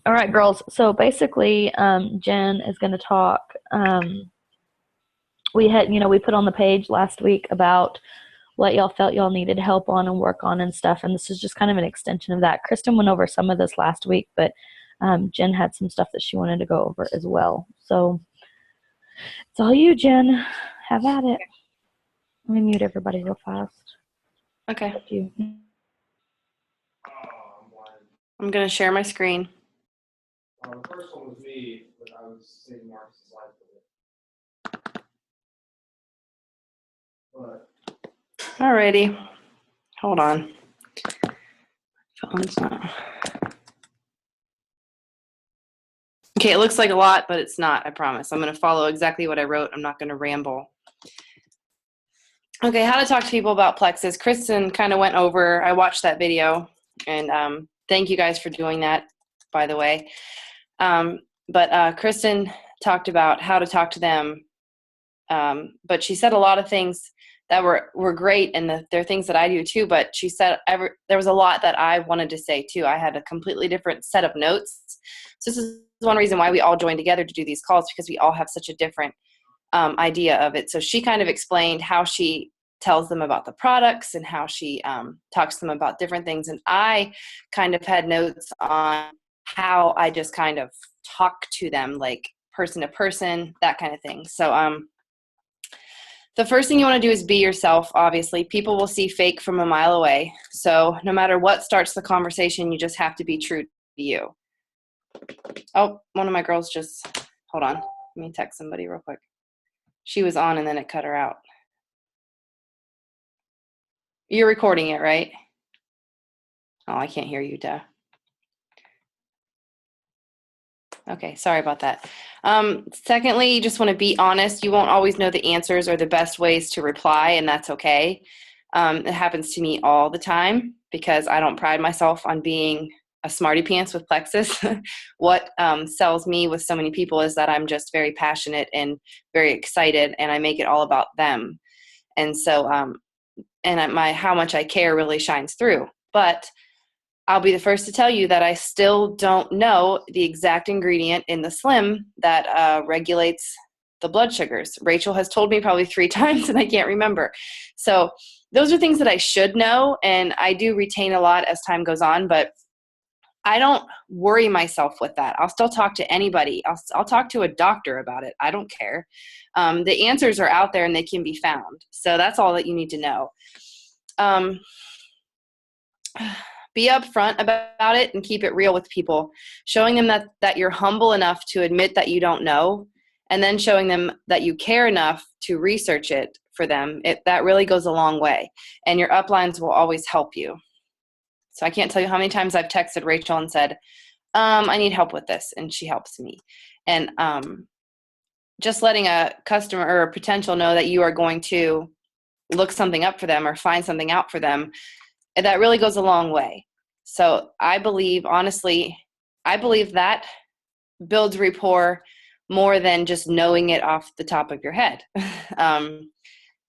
All right, girls. So basically, Jen is going to talk. We had, we put on the page last week about what y'all felt y'all needed help on and work on and stuff. And this is just kind of an extension of that. Kristen went over some of this last week, but Jen had some stuff that she wanted to go over as well. So it's all you, Jen. Have at it. Let me mute everybody real fast. Okay. You. I'm going to share my screen. The first one was me, but I was saving Marcus's life with it. But Alrighty. Hold on. Phone's not. Okay, it looks like a lot, but it's not, I promise. I'm going to follow exactly what I wrote. I'm not going to ramble. Okay, how to talk to people about Plexus. Kristen kind of went over, I watched that video, and thank you guys for doing that, by the way. But Kristen talked about how to talk to them, but she said a lot of things that were great, and they're things that I do too, but she said there was a lot that I wanted to say too. I had a completely different set of notes. So this is one reason why we all joined together to do these calls, because we all have such a different idea of it. So she kind of explained how she tells them about the products and how she talks to them about different things. And I kind of had notes on how I just kind of talk to them, like person to person, that kind of thing. So the first thing you want to do is be yourself. Obviously, people will see fake from a mile away. So no matter what starts the conversation, you just have to be true to you. Oh, one of my girls just, hold on. Let me text somebody real quick. She was on and then it cut her out. You're recording it, right? Oh, I can't hear you, duh. Okay, sorry about that. Secondly, you just want to be honest. You won't always know the answers or the best ways to reply, and that's okay. It happens to me all the time because I don't pride myself on being a smarty pants with Plexus. What sells me with so many people is that I'm just very passionate and very excited, and I make it all about them. And so, how much I care really shines through. But I'll be the first to tell you that I still don't know the exact ingredient in the Slim that regulates the blood sugars. Rachel has told me probably 3 times and I can't remember. So those are things that I should know, and I do retain a lot as time goes on, but I don't worry myself with that. I'll still talk to anybody. I'll talk to a doctor about it. I don't care. The answers are out there and they can be found. So that's all that you need to know. Be upfront about it and keep it real with people, showing them that you're humble enough to admit that you don't know, and then showing them that you care enough to research it for them. That really goes a long way, and your uplines will always help you. So I can't tell you how many times I've texted Rachel and said, I need help with this, and she helps me. And just letting a customer or a potential know that you are going to look something up for them or find something out for them, that really goes a long way. So I believe, honestly, that builds rapport more than just knowing it off the top of your head.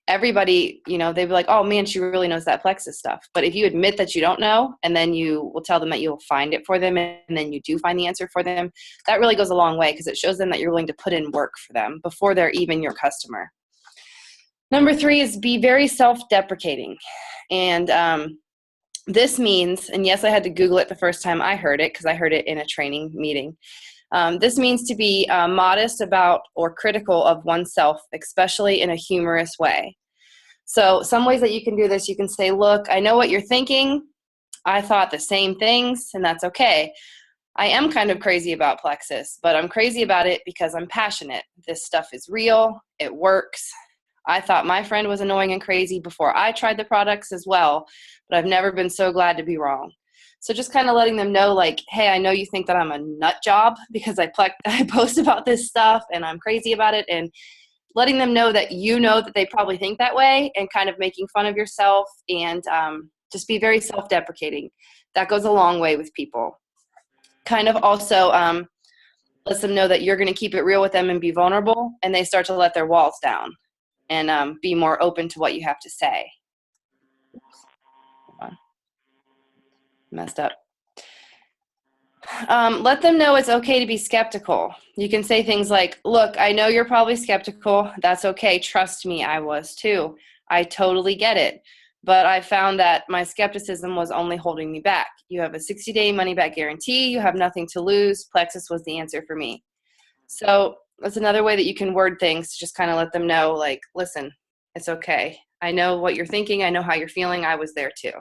Everybody, they'd be like, oh man, she really knows that Plexus stuff. But if you admit that you don't know, and then you will tell them that you'll find it for them, and then you do find the answer for them, that really goes a long way, because it shows them that you're willing to put in work for them before they're even your customer. Number 3 is be very self-deprecating. And this means, and yes, I had to Google it the first time I heard it because I heard it in a training meeting. This means to be modest about or critical of oneself, especially in a humorous way. So some ways that you can do this, you can say, look, I know what you're thinking. I thought the same things, and that's okay. I am kind of crazy about Plexus, but I'm crazy about it because I'm passionate. This stuff is real. It works. I thought my friend was annoying and crazy before I tried the products as well, but I've never been so glad to be wrong. So just kind of letting them know, like, hey, I know you think that I'm a nut job because I post about this stuff and I'm crazy about it, and letting them know that that they probably think that way, and kind of making fun of yourself, and just be very self-deprecating. That goes a long way with people. Kind of also lets them know that you're going to keep it real with them and be vulnerable, and they start to let their walls down and be more open to what you have to say. Oops. Hold on. Messed up. Let them know it's okay to be skeptical. You can say things like, look, I know you're probably skeptical. That's okay. Trust me, I was too. I totally get it. But I found that my skepticism was only holding me back. You have a 60-day money-back guarantee. You have nothing to lose. Plexus was the answer for me. So that's another way that you can word things to just kind of let them know, like, listen, it's okay. I know what you're thinking. I know how you're feeling. I was there too.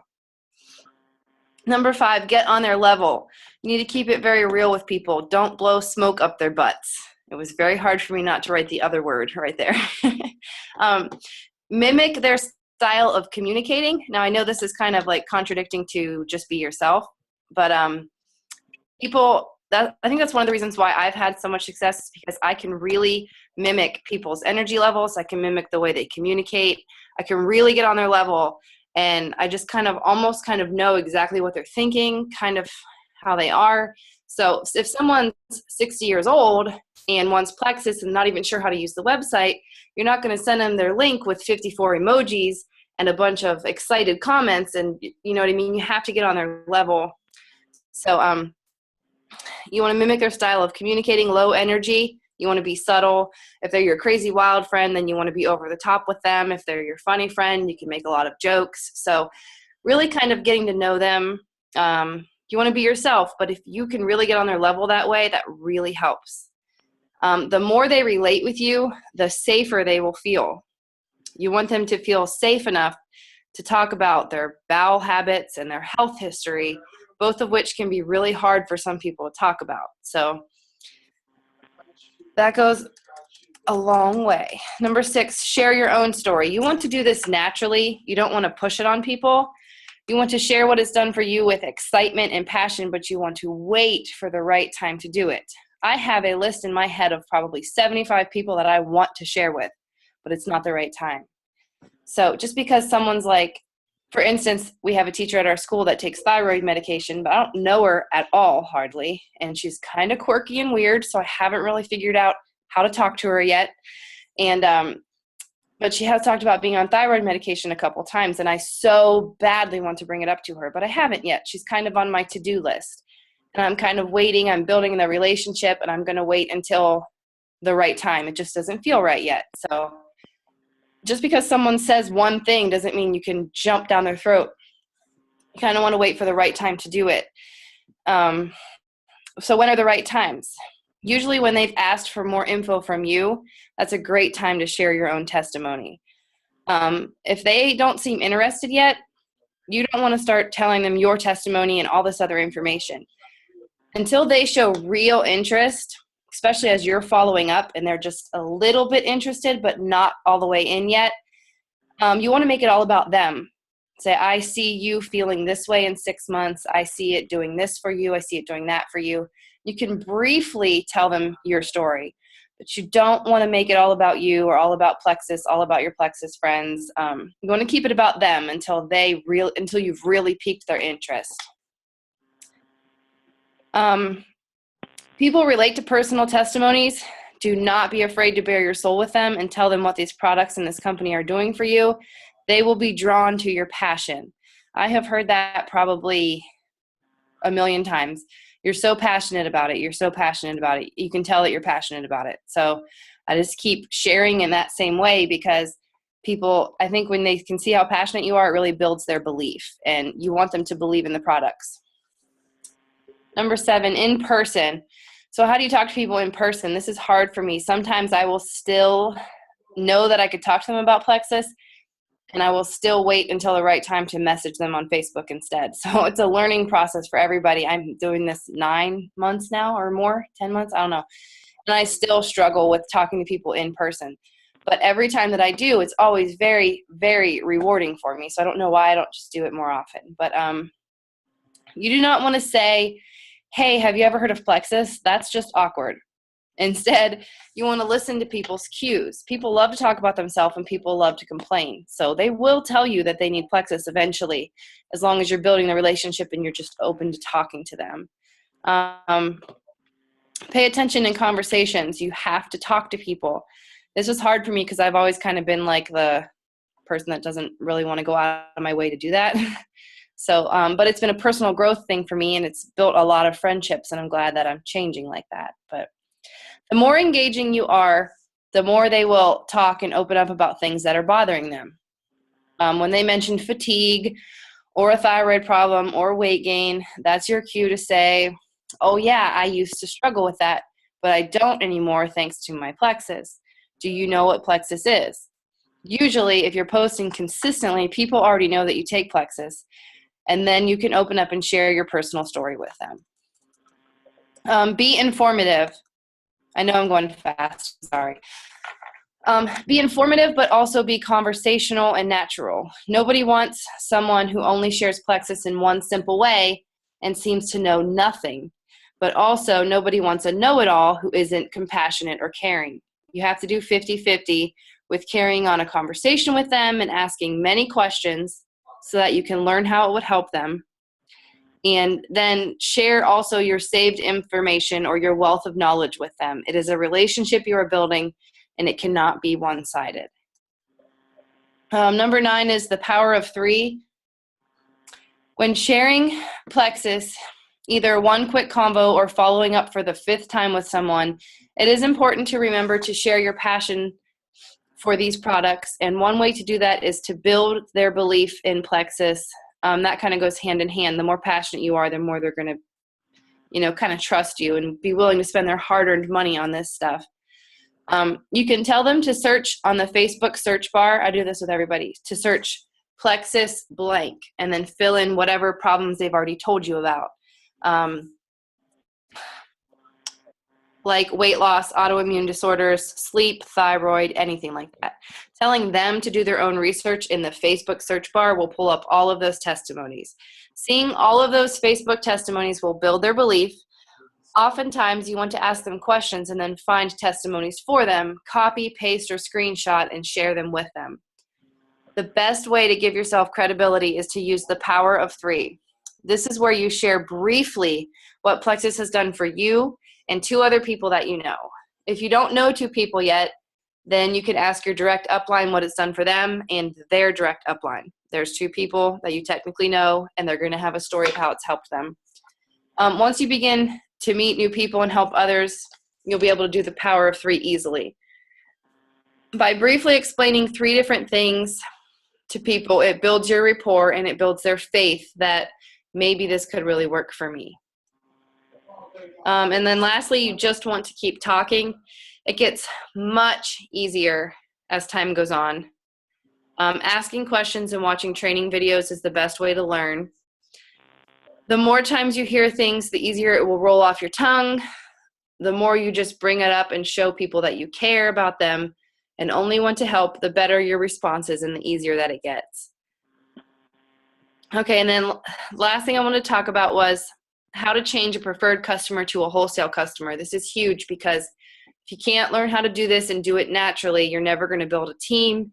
Number 5, get on their level. You need to keep it very real with people. Don't blow smoke up their butts. It was very hard for me not to write the other word right there. Mimic their style of communicating. Now, I know this is kind of like contradicting to just be yourself, but I think that's one of the reasons why I've had so much success, is because I can really mimic people's energy levels. I can mimic the way they communicate. I can really get on their level. And I just almost know exactly what they're thinking, kind of how they are. So if someone's 60 years old and wants Plexus and not even sure how to use the website, you're not going to send them their link with 54 emojis and a bunch of excited comments. And you know what I mean? You have to get on their level. So you want to mimic their style of communicating, low energy. You want to be subtle. If they're your crazy wild friend, then you want to be over the top with them. If they're your funny friend, you can make a lot of jokes. So really kind of getting to know them. You want to be yourself, but if you can really get on their level that way, that really helps. The more they relate with you, the safer they will feel. You want them to feel safe enough to talk about their bowel habits and their health history, both of which can be really hard for some people to talk about. So that goes a long way. Number 6, share your own story. You want to do this naturally. You don't want to push it on people. You want to share what it's done for you with excitement and passion, but you want to wait for the right time to do it. I have a list in my head of probably 75 people that I want to share with, but it's not the right time. So just because someone's like, for instance, we have a teacher at our school that takes thyroid medication, but I don't know her at all, hardly. And she's kind of quirky and weird, so I haven't really figured out how to talk to her yet. And but she has talked about being on thyroid medication a couple times, and I so badly want to bring it up to her, but I haven't yet. She's kind of on my to-do list. And I'm kind of waiting. I'm building the relationship, and I'm going to wait until the right time. It just doesn't feel right yet. So just because someone says one thing doesn't mean you can jump down their throat. You kind of want to wait for the right time to do it. So when are the right times? Usually when they've asked for more info from you, that's a great time to share your own testimony. If they don't seem interested yet, you don't want to start telling them your testimony and all this other information. Until they show real interest, especially as you're following up and they're just a little bit interested but not all the way in yet, you want to make it all about them. Say, I see you feeling this way in 6 months. I see it doing this for you. I see it doing that for you. You can briefly tell them your story, but you don't want to make it all about you or all about Plexus, all about your Plexus friends. You want to keep it about them until you've really piqued their interest. People relate to personal testimonies. Do not be afraid to bare your soul with them and tell them what these products and this company are doing for you. They will be drawn to your passion. I have heard that probably a million times. You're so passionate about it. You're so passionate about it. You can tell that you're passionate about it. So I just keep sharing in that same way because people, I think when they can see how passionate you are, it really builds their belief, and you want them to believe in the products. Number 7, in person. So how do you talk to people in person? This is hard for me. Sometimes I will still know that I could talk to them about Plexus, and I will still wait until the right time to message them on Facebook instead. So it's a learning process for everybody. I'm doing this 9 months now or more, 10 months, I don't know. And I still struggle with talking to people in person. But every time that I do, it's always very, very rewarding for me. So I don't know why I don't just do it more often. But you do not want to say, hey, have you ever heard of Plexus? That's just awkward. Instead, you want to listen to people's cues. People love to talk about themselves and people love to complain. So they will tell you that they need Plexus eventually, as long as you're building the relationship and you're just open to talking to them. Pay attention in conversations. You have to talk to people. This was hard for me because I've always kind of been like the person that doesn't really want to go out of my way to do that. So, but it's been a personal growth thing for me, and it's built a lot of friendships, and I'm glad that I'm changing like that. But the more engaging you are, the more they will talk and open up about things that are bothering them. When they mention fatigue or a thyroid problem or weight gain, that's your cue to say, oh yeah, I used to struggle with that, but I don't anymore thanks to my Plexus. Do you know what Plexus is? Usually, if you're posting consistently, people already know that you take Plexus, and then you can open up and share your personal story with them. Be informative. I know I'm going fast, sorry. Be informative, but also be conversational and natural. Nobody wants someone who only shares Plexus in one simple way and seems to know nothing. But also, nobody wants a know-it-all who isn't compassionate or caring. You have to do 50-50 with carrying on a conversation with them and asking many questions so that you can learn how it would help them. And then share also your saved information or your wealth of knowledge with them. It is a relationship you are building, and it cannot be one-sided. Number 9 is the power of 3. When sharing Plexus, either one quick convo or following up for the 5th time with someone, it is important to remember to share your passion for these products. And one way to do that is to build their belief in Plexus. That kind of goes hand in hand. The more passionate you are, the more they're going to, kind of trust you and be willing to spend their hard-earned money on this stuff. You can tell them to search on the Facebook search bar. I do this with everybody, to search Plexus blank and then fill in whatever problems they've already told you about. Like weight loss, autoimmune disorders, sleep, thyroid, anything like that. Telling them to do their own research in the Facebook search bar will pull up all of those testimonies. Seeing all of those Facebook testimonies will build their belief. Oftentimes, you want to ask them questions and then find testimonies for them, copy, paste, or screenshot, and share them with them. The best way to give yourself credibility is to use the power of 3. This is where you share briefly what Plexus has done for you and 2 other people that you know. If you don't know 2 people yet, then you can ask your direct upline what it's done for them and their direct upline. There's 2 people that you technically know, and they're going to have a story of how it's helped them. Once you begin to meet new people and help others, you'll be able to do the power of 3 easily. By briefly explaining 3 different things to people, it builds your rapport and it builds their faith that maybe this could really work for me. And then lastly, you just want to keep talking. It gets much easier as time goes on. Asking questions and watching training videos is the best way to learn. The more times you hear things, the easier it will roll off your tongue. The more you just bring it up and show people that you care about them and only want to help, the better your response is and the easier that it gets. Okay, and then last thing I want to talk about was how to change a preferred customer to a wholesale customer. This is huge because if you can't learn how to do this and do it naturally, you're never going to build a team.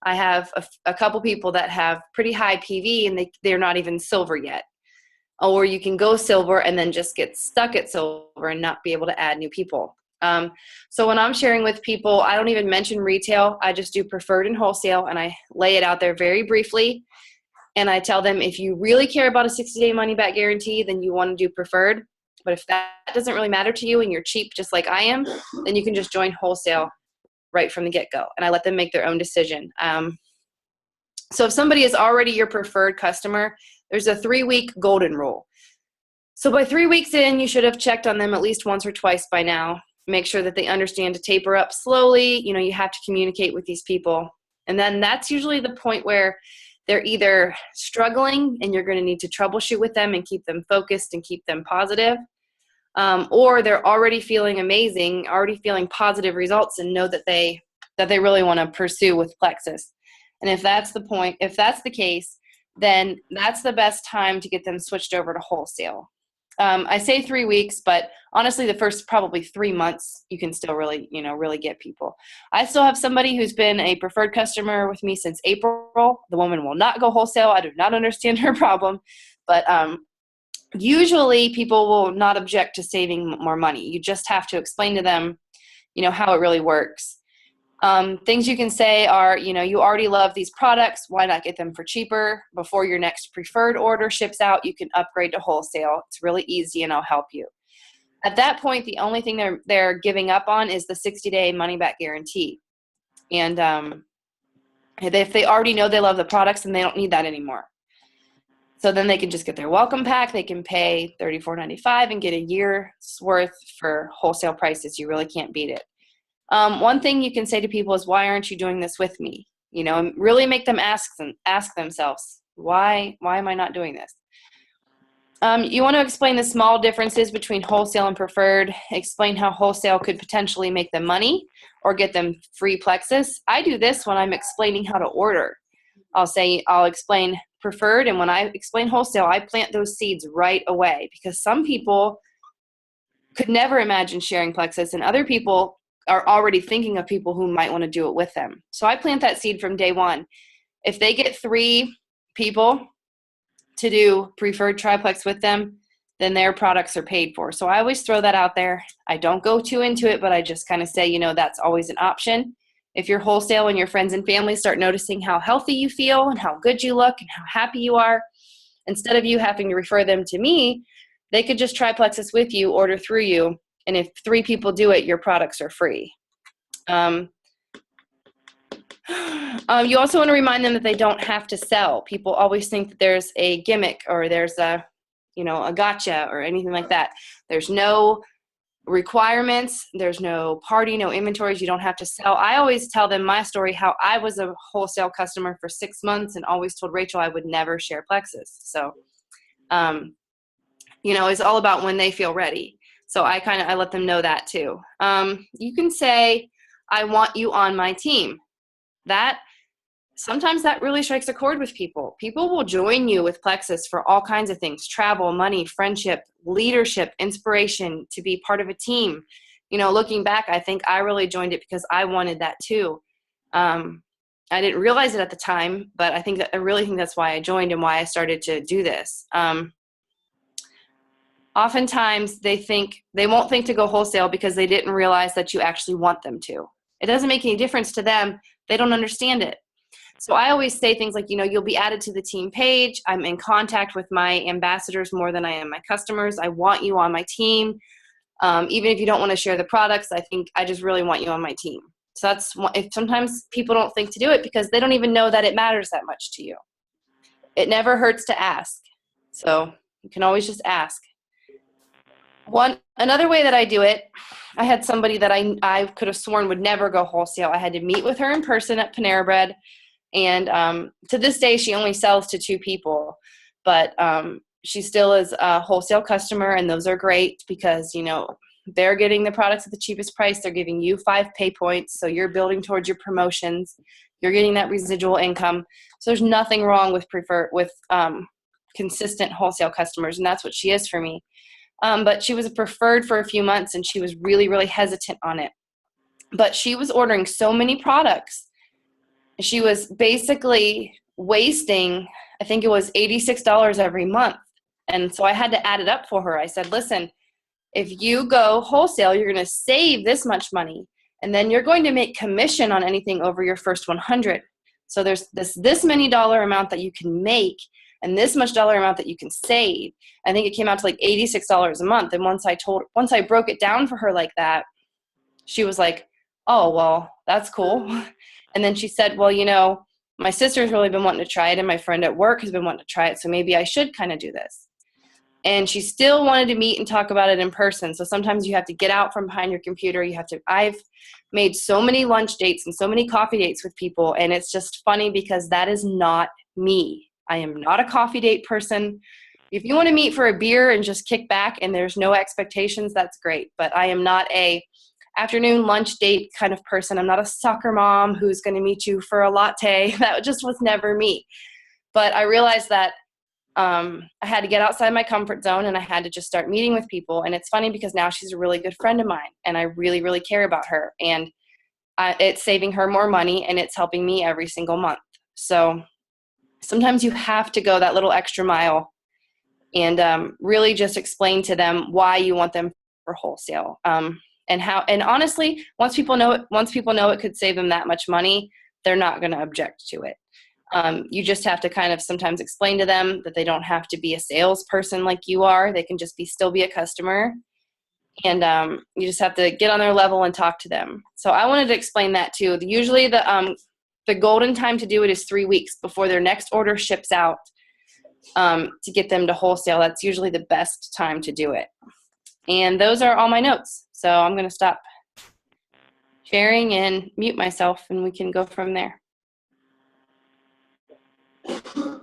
I have a couple people that have pretty high PV and they're not even silver yet. Or you can go silver and then just get stuck at silver and not be able to add new people. So when I'm sharing with people, I don't even mention retail. I just do preferred and wholesale, and I lay it out there very briefly. And I tell them, if you really care about a 60-day money-back guarantee, then you want to do preferred. But if that doesn't really matter to you and you're cheap just like I am, then you can just join wholesale right from the get-go. And I let them make their own decision. So if somebody is already your preferred customer, there's a 3-week golden rule. So by 3 weeks in, you should have checked on them at least once or twice by now. Make sure that they understand to taper up slowly. You have to communicate with these people. And then that's usually the point where they're either struggling and you're going to need to troubleshoot with them and keep them focused and keep them positive, or they're already feeling amazing, already feeling positive results and know that they really want to pursue with Plexus. And if that's the case, then that's the best time to get them switched over to wholesale. I say 3 weeks, but honestly, the first probably 3 months, you can still really get people. I still have somebody who's been a preferred customer with me since April. The woman will not go wholesale. I do not understand her problem, but usually people will not object to saving more money. You just have to explain to them, how it really works. Things you can say are, you already love these products. Why not get them for cheaper? Before your next preferred order ships out, you can upgrade to wholesale. It's really easy and I'll help you. At that point, the only thing they're giving up on is the 60-day money-back guarantee. And if they already know they love the products, then they don't need that anymore. So then they can just get their welcome pack. They can pay $34.95 and get a year's worth for wholesale prices. You really can't beat it. One thing you can say to people is, why aren't you doing this with me? And really make them ask themselves, why am I not doing this? You want to explain the small differences between wholesale and preferred. Explain how wholesale could potentially make them money or get them free Plexus. I do this when I'm explaining how to order. I'll explain preferred, and when I explain wholesale, I plant those seeds right away, because some people could never imagine sharing Plexus, and other people are already thinking of people who might want to do it with them. So I plant that seed from day one. If they get 3 people to do preferred triplex with them, then their products are paid for. So I always throw that out there. I don't go too into it, but I just kind of say, that's always an option. If you're wholesale and your friends and family start noticing how healthy you feel and how good you look and how happy you are, instead of you having to refer them to me, they could just try Plexus with you, order through you, and if 3 people do it, your products are free. You also want to remind them that they don't have to sell. People always think that there's a gimmick or there's a gotcha or anything like that. There's no requirements. There's no party, no inventories. You don't have to sell. I always tell them my story, how I was a wholesale customer for 6 months and always told Rachel I would never share Plexus. So, it's all about when they feel ready. So I let them know that too. You can say, I want you on my team. Sometimes that really strikes a chord with people. People will join you with Plexus for all kinds of things: travel, money, friendship, leadership, inspiration, to be part of a team. Looking back, I think I really joined it because I wanted that too. I didn't realize it at the time, but I really think that's why I joined and why I started to do this. Oftentimes they won't think to go wholesale because they didn't realize that you actually want them to. It doesn't make any difference to them. They don't understand it. So I always say things like, you'll be added to the team page. I'm in contact with my ambassadors more than I am my customers. I want you on my team. Even if you don't want to share the products, I just really want you on my team. So sometimes people don't think to do it because they don't even know that it matters that much to you. It never hurts to ask. So you can always just ask. Another way that I do it, I had somebody that I could have sworn would never go wholesale. I had to meet with her in person at Panera Bread. And to this day, she only sells to 2 people, but she still is a wholesale customer, and those are great because, they're getting the products at the cheapest price. They're giving you 5 pay points, so you're building towards your promotions. You're getting that residual income. So there's nothing wrong with consistent wholesale customers, and that's what she is for me. But she was a preferred for a few months, and she was really, really hesitant on it. But she was ordering so many products. She was basically wasting, I think it was $86 every month. And so I had to add it up for her. I said, listen, if you go wholesale, you're going to save this much money, and then you're going to make commission on anything over your first 100. So there's this many dollar amount that you can make and this much dollar amount that you can save. I think it came out to like $86 a month. And once I broke it down for her like that, she was like, oh, well, that's cool. And then she said, well, my sister's really been wanting to try it, and my friend at work has been wanting to try it, so maybe I should kind of do this. And she still wanted to meet and talk about it in person. So sometimes you have to get out from behind your computer. I've made so many lunch dates and so many coffee dates with people, and it's just funny because that is not me. I am not a coffee date person. If you want to meet for a beer and just kick back and there's no expectations, that's great. But I am not a afternoon lunch date kind of person. I'm not a soccer mom who's going to meet you for a latte. That just was never me. But I realized that I had to get outside my comfort zone, and I had to just start meeting with people. And it's funny because now she's a really good friend of mine, and I really, really care about her. And it's saving her more money, and it's helping me every single month. So sometimes you have to go that little extra mile and really just explain to them why you want them for wholesale. And honestly, once people know it could save them that much money, they're not going to object to it. You just have to kind of sometimes explain to them that they don't have to be a salesperson like you are. They can just still be a customer. And you just have to get on their level and talk to them. So I wanted to explain that too. Usually the golden time to do it is 3 weeks before their next order ships out, to get them to wholesale. That's usually the best time to do it. And those are all my notes. So I'm going to stop sharing and mute myself, and we can go from there. Or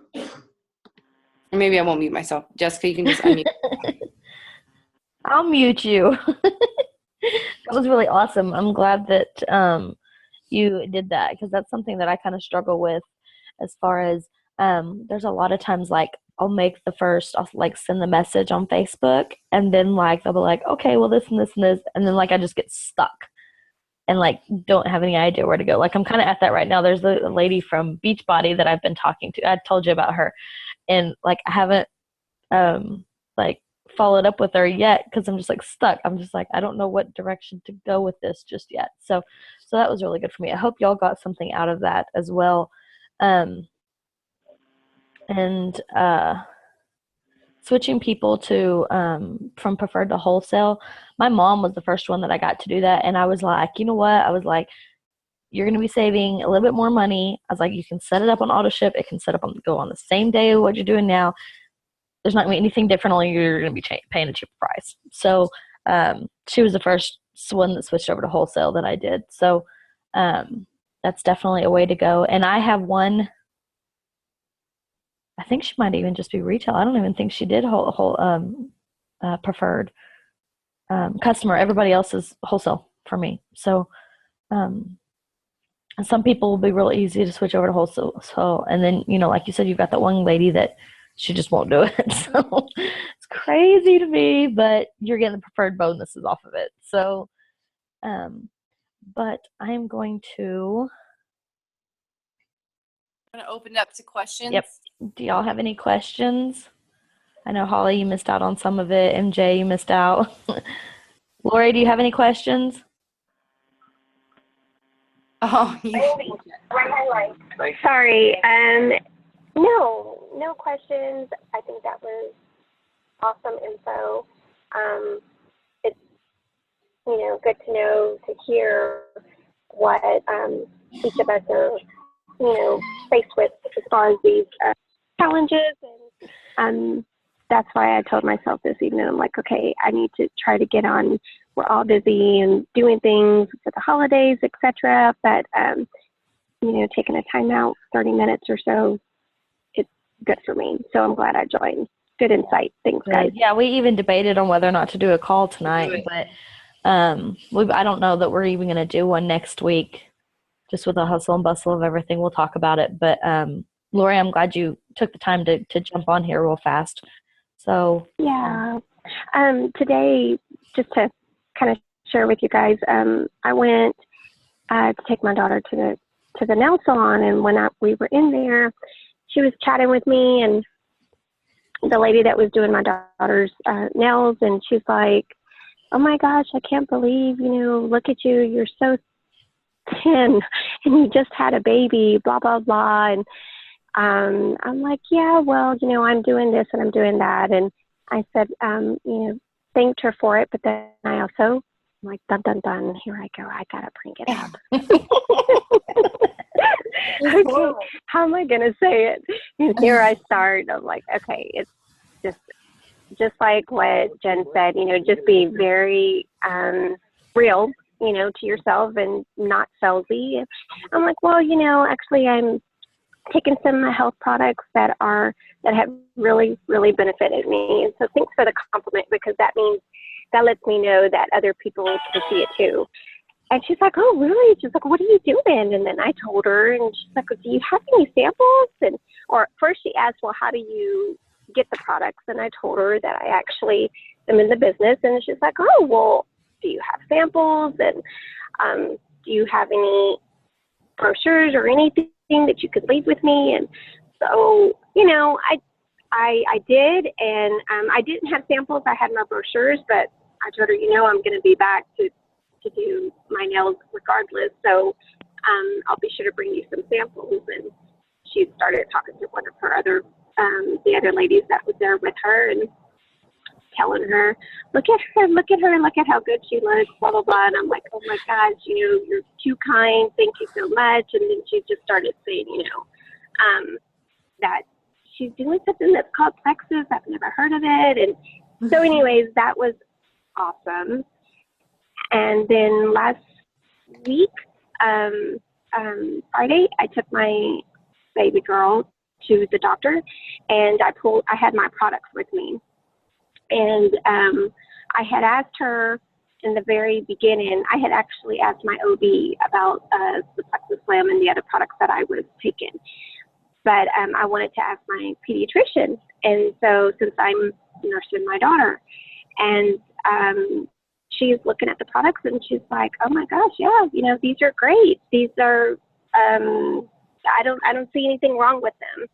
maybe I won't mute myself. Jessica, you can just unmute. I'll mute you. That was really awesome. I'm glad that you did that, because that's something that I kind of struggle with as far as there's a lot of times like I'll like send the message on Facebook, and then like they'll be like, okay, well this and this and this, and then like I just get stuck and like don't have any idea where to go. Like I'm kind of at that right now. There's a lady from Beachbody that I've been talking to. I told you about her, and like I haven't like followed up with her yet because I'm just like stuck. I'm just like, I don't know what direction to go with this just yet. So that was really good for me. I hope y'all got something out of that as well. Switching people to from preferred to wholesale. My mom was the first one that I got to do that, and I was like, you know what? I was like, you're going to be saving a little bit more money. I was like, you can set it up on auto ship. It can go on the same day of what you're doing now. There's not going to be anything different, only you're going to be paying a cheaper price. So she was the first one that switched over to wholesale that I did. So that's definitely a way to go. And I have one, I think she might even just be retail. I don't even think she did preferred customer. Everybody else is wholesale for me. So some people will be really easy to switch over to wholesale. So, and then, like you said, you've got that one lady that she just won't do it. So it's crazy to me, but you're getting the preferred bonuses off of it. So, but I'm going to open it up to questions. Yep. Do y'all have any questions? I know, Holly, you missed out on some of it. MJ, you missed out. Lori, do you have any questions? Oh, sorry. No questions. I think that was awesome info. It's, good to know, to hear what each of us are, faced with as far as these challenges. And that's why I told myself this evening, I'm like, okay, I need to try to get on. We're all busy and doing things for the holidays, etc. But, taking a time out, 30 minutes or so, it's good for me. So I'm glad I joined. Good insight. Thanks, guys. Yeah, we even debated on whether or not to do a call tonight, but I don't know that we're even going to do one next week. Just with the hustle and bustle of everything, we'll talk about it. But Lori, I'm glad you took the time to jump on here real fast. So yeah, today, just to kind of share with you guys, I went to take my daughter to the nail salon, and when we were in there, she was chatting with me, and the lady that was doing my daughter's nails, and she's like, "Oh my gosh, I can't believe, look at you, you're so thin, and you just had a baby, blah, blah, blah." And I'm like, yeah, well, I'm doing this and I'm doing that. And I said, thanked her for it. But then I also, I'm like, dun, dun, dun, here I go. I got to bring it up. Okay, how am I going to say it? And here I start. I'm like, okay, it's just like what Jen said, just be very real, to yourself and not salesy. I'm like, well, actually I'm taking some health products that have really, really benefited me. And so thanks for the compliment, because that lets me know that other people can see it too. And she's like, oh, really? She's like, what are you doing? And then I told her, and she's like, do you have any samples? Or first she asked, well, how do you get the products? And I told her that I actually am in the business. And she's like, oh, well, do you have samples? And do you have any brochures or anything that you could leave with me? And so, I did, and I didn't have samples. I had my brochures, but I told her, I'm going to be back to to do my nails regardless. So I'll be sure to bring you some samples. And she started talking to one of her other, the other ladies that was there with her, and telling her, look at her, look at how good she looks, blah, blah, blah. And I'm like, oh my gosh, you're too kind. Thank you so much. And then she just started saying, that she's doing something that's called Plexus. I've never heard of it. And so anyways, that was awesome. And then last week, Friday, I took my baby girl to the doctor, and I had my products with me. And I had asked her in the very beginning, I had actually asked my OB about the Plexus Slam and the other products that I was taking. But I wanted to ask my pediatrician. And so since I'm nursing my daughter, and she's looking at the products, and she's like, oh my gosh, yeah, these are great. These are, I don't see anything wrong with them.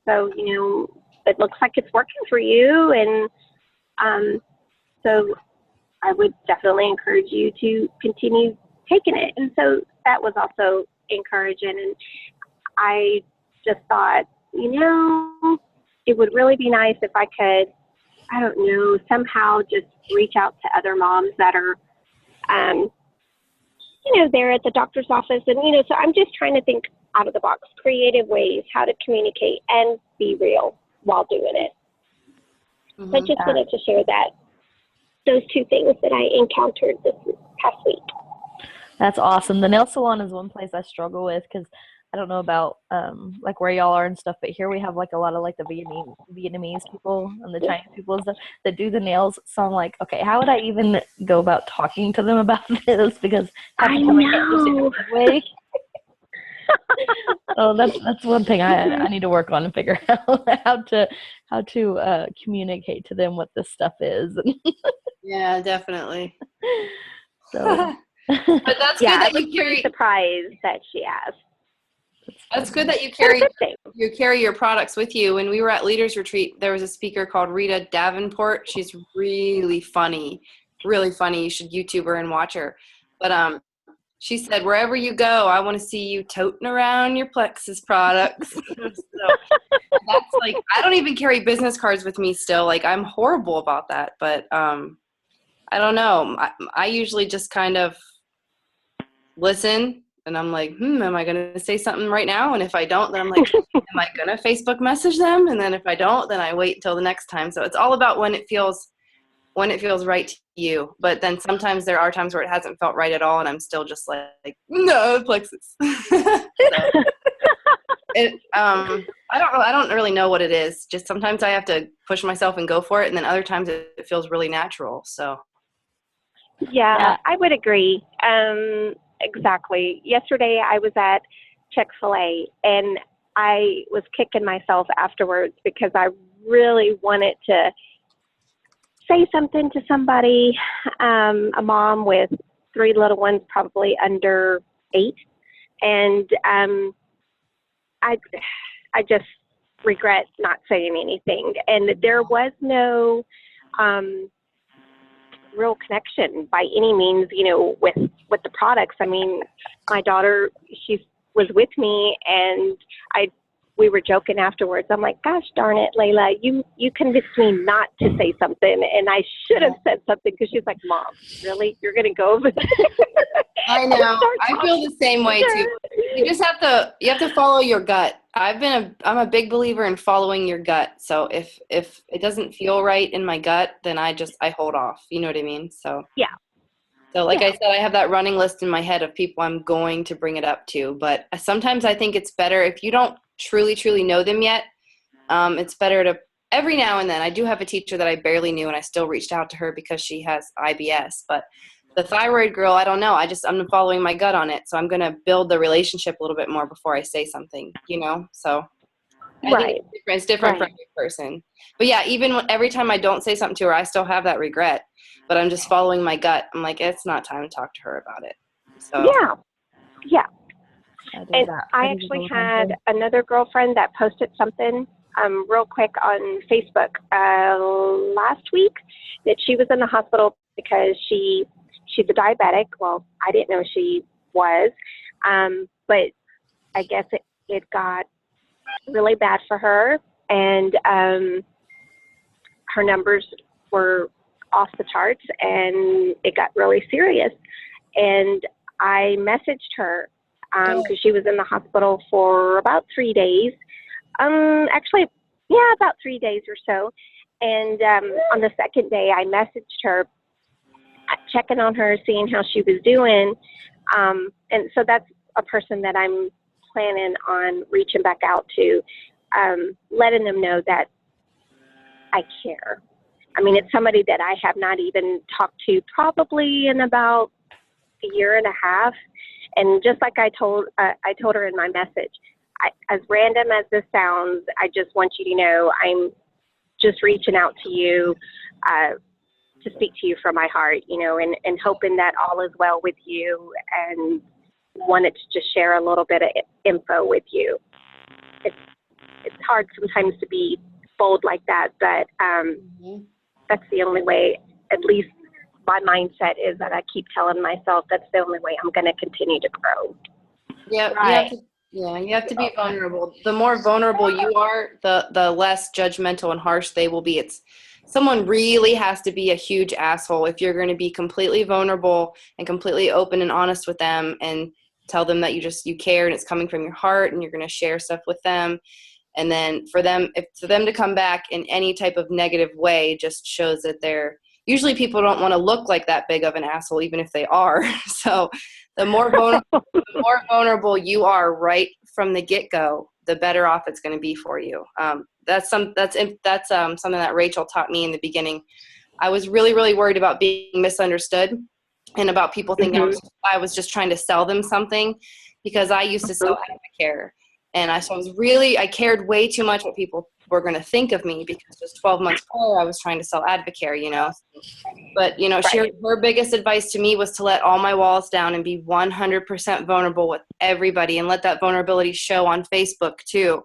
So, it looks like it's working for you. And so I would definitely encourage you to continue taking it. And so that was also encouraging. And I just thought, it would really be nice if I could, I don't know, somehow just reach out to other moms that are, there at the doctor's office. And, so I'm just trying to think out of the box, creative ways, how to communicate and be real while doing it. So I just wanted to share those two things that I encountered this past week. That's awesome. The nail salon is one place I struggle with because I don't know about like where y'all are and stuff, but here we have like a lot of like the Vietnamese people and the Chinese people and stuff that do the nails. So I'm like, okay, how would I even go about talking to them about this? Because I know. Oh, that's one thing I need to work on and figure out how to communicate to them what this stuff is. Yeah, definitely. So, but that's good that you carry. Surprised that she asked. That's good that you carry your products with you. When we were at Leaders Retreat, there was a speaker called Rita Davenport. She's really funny. You should YouTube her and watch her. But she said, wherever you go, I want to see you toting around your Plexus products. So that's like, I don't even carry business cards with me still. Like, I'm horrible about that. But I don't know. I usually just kind of listen, and I'm like, am I going to say something right now? And if I don't, then I'm like, am I going to Facebook message them? And then if I don't, then I wait until the next time. So it's all about when it feels right to you. But then sometimes there are times where it hasn't felt right at all, and I'm still just like no, Plexus. I don't really know what it is. Just sometimes I have to push myself and go for it, and then other times it feels really natural. So yeah. I would agree. Exactly. Yesterday I was at Chick-fil-A, and I was kicking myself afterwards because I really wanted to say something to somebody, a mom with 3 little ones, probably under 8. And I just regret not saying anything. And there was no real connection by any means, with the products. I mean, my daughter, she was with me, and we were joking afterwards. I'm like, gosh darn it, Layla, you convinced me not to say something, and I should have said something, because she's like, Mom, really? You're going to go over there? I know. I feel the same way too. You just have to follow your gut. I'm a big believer in following your gut. So if it doesn't feel right in my gut, then I hold off. You know what I mean? So yeah. So like I said, I have that running list in my head of people I'm going to bring it up to. But sometimes I think it's better if you don't truly know them yet. It's better to every now and then. I do have a teacher that I barely knew, and I still reached out to her because she has IBS. But the thyroid girl, I don't know. I'm following my gut on it. So I'm going to build the relationship a little bit more before I say something, So I think it's different for every person. But yeah, every time I don't say something to her, I still have that regret. But I'm just following my gut. I'm like, it's not time to talk to her about it. So yeah. And I actually had another girlfriend that posted something real quick on Facebook last week that she was in the hospital because she she's a diabetic. Well, I didn't know she was, but I guess it got really bad for her, and her numbers were off the charts, and it got really serious. And I messaged her because she was in the hospital for about 3 days. Actually, yeah, about 3 days or so. And on the second day, I messaged her, checking on her, seeing how she was doing. And so that's a person that I'm planning on reaching back out to, letting them know that I care. I mean, it's somebody that I have not even talked to probably in about a year and a half. And just like I told her in my message, as random as this sounds, I just want you to know I'm just reaching out to you to speak to you from my heart, you know, and hoping that all is well with you, and wanted to just share a little bit of info with you. It's hard sometimes to be bold like that, but that's the only way, at least my mindset is, that I keep telling myself that's the only way I'm going to continue to grow. Yeah, Right. you have to be vulnerable. The more vulnerable you are, the less judgmental and harsh they will be. Someone really has to be a huge asshole if you're going to be completely vulnerable and completely open and honest with them, and tell them that you care and it's coming from your heart, and you're going to share stuff with them. And then for them to come back in any type of negative way just shows that usually people don't want to look like that big of an asshole, even if they are. So the more vulnerable you are right from the get-go, the better off it's going to be for you. That's something that Rachel taught me in the beginning. I was really, really worried about being misunderstood and about people thinking I was just trying to sell them something, because I used to sell Advocare. And I cared way too much what people were going to think of me, because just 12 months prior, I was trying to sell Advocare, you know. But, you know, her biggest advice to me was to let all my walls down and be 100% vulnerable with everybody, and let that vulnerability show on Facebook too.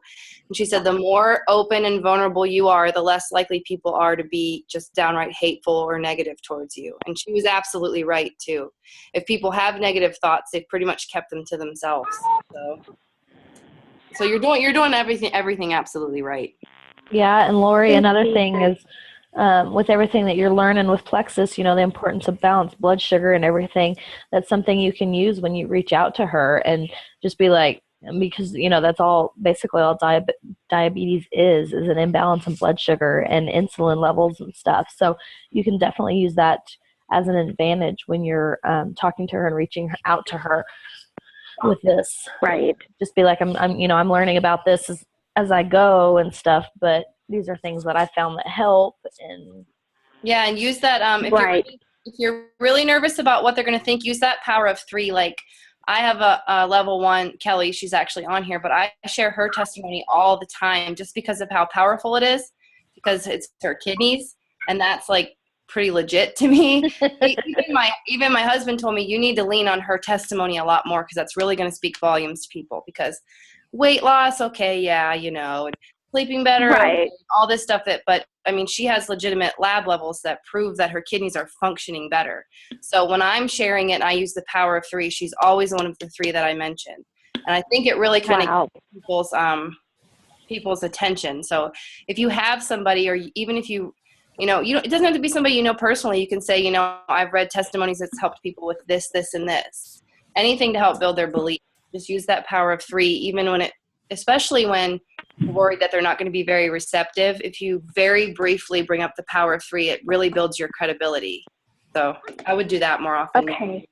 And she said, the more open and vulnerable you are, the less likely people are to be just downright hateful or negative towards you. And she was absolutely right too. If people have negative thoughts, they've pretty much kept them to themselves. So you're doing everything absolutely right. Yeah, and Lori, another thing is with everything that you're learning with Plexus, you know, the importance of balanced blood sugar and everything, that's something you can use when you reach out to her and just be like, because, you know, that's basically all diabetes is an imbalance in blood sugar and insulin levels and stuff. So you can definitely use that as an advantage when you're talking to her and reaching out to her with this. Right. Just be like, I'm learning about this as I go and stuff, but these are things that I found that help. And yeah, and use that if you're really nervous about what they're going to think, use that power of 3. Like, I have a level 1, Kelly, she's actually on here, but I share her testimony all the time just because of how powerful it is, because it's her kidneys, and that's like pretty legit to me. even my husband told me, you need to lean on her testimony a lot more, because that's really going to speak volumes to people. Because weight loss, okay, yeah, you know, and sleeping better, okay, all this stuff but I mean, she has legitimate lab levels that prove that her kidneys are functioning better. So when I'm sharing it and I use the power of 3, she's always one of the 3 that I mentioned. And I think it really kind of gets people's attention. So if you have somebody, or even if you know, it doesn't have to be somebody you know personally. You can say, you know, I've read testimonies that's helped people with this, this, and this. Anything to help build their belief. Just use that power of 3, even especially when you're worried that they're not going to be very receptive. If you very briefly bring up the power of 3, it really builds your credibility. So I would do that more often. Okay.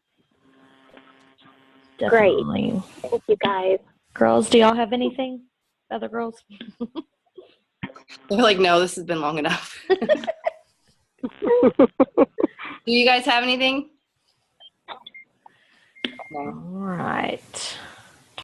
definitely. Great. Thank you, guys. Girls, do y'all have anything? Other girls? They're like, no, this has been long enough. Do you guys have anything? No. All right.